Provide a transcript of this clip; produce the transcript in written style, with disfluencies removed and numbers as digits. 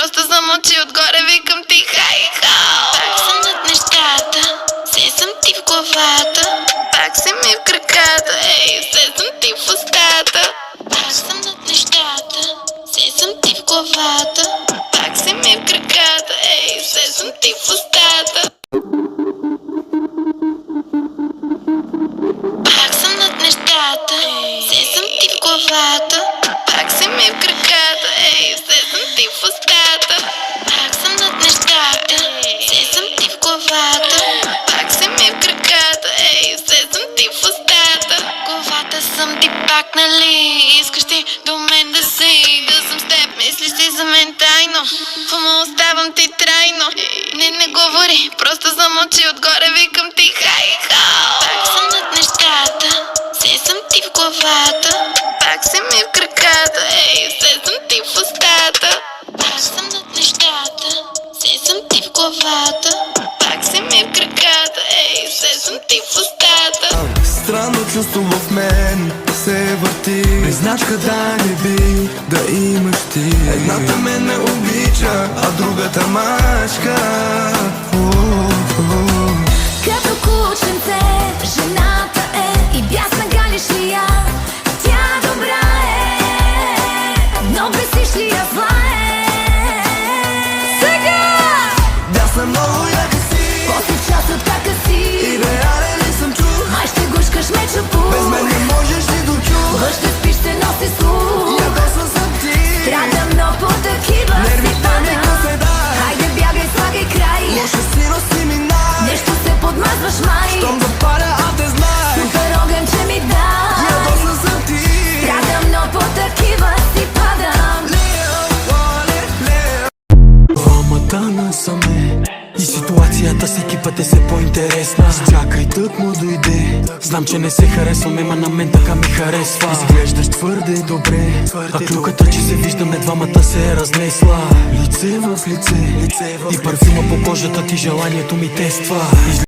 просто замълчи, отгоре викам ти хай-хао. Пак съм над нещата, все съм ти в главата. Пак си ми в краката, ей, все съм ти в устата. Пак съм над нещата, все съм ти в главата. Пак си ми в краката, ей, все съм ти в устата. Пак съм над нещата, все съм ти в главата. Пак си ми в краката, ей, все съм ти в устата. Пак съм над нещата, все съм ти в главата. Пак си ми в краката, ей, все съм ти в устата. Главата съм ти пак, нали? Искаш ти до мен да си, да съм с теб, мислиш си за мен тайно. Ама оставам ти трайно. Не говори, просто замълчи, отгоре викам ти хай-хао. Пак съм над нещата, все съм ти в главата. Пак си ми в краката, ей, все съм ти в устата. Пак съм над нещата, все съм ти в главата. Пак си ми в краката, ей, все съм ти в устата. Странно чувство в мен се върти. Призначка дай ми би да имаш ти. Едната мен ме обича, а другата мачка. Като кученце, жената е и бясна галишлия. Тя добра е, но безсиш ли я зла е. Сега! Бясна много яка си, После в час от така си. идеален ли съм чух? Май ще гушкаш ме чупу. Без мен не можеш ли до чух? Въще спиш, ще носи слух. Ядосна съм ти. Страдам, но по такива си Нервите ми падам. се дай. Хайде бягай, слагай край. Лоша си, но си ми най. Нещо се подмазваш май. Щом да паря, а те знай. Супер огън, че ми дай. Ядосна съм ти. Страдам, но по такива си падам. Двама насаме и ситуацията всеки път е все по-интересна. Чакай, тък му дойде. Знам, че не се харесваме, ма на мен така ми харесва. Изглеждаш твърде добре, а клюката, че се виждаме двамата се е разнесла. Лице в лице, и парфюма по кожата ти желанието ми тества.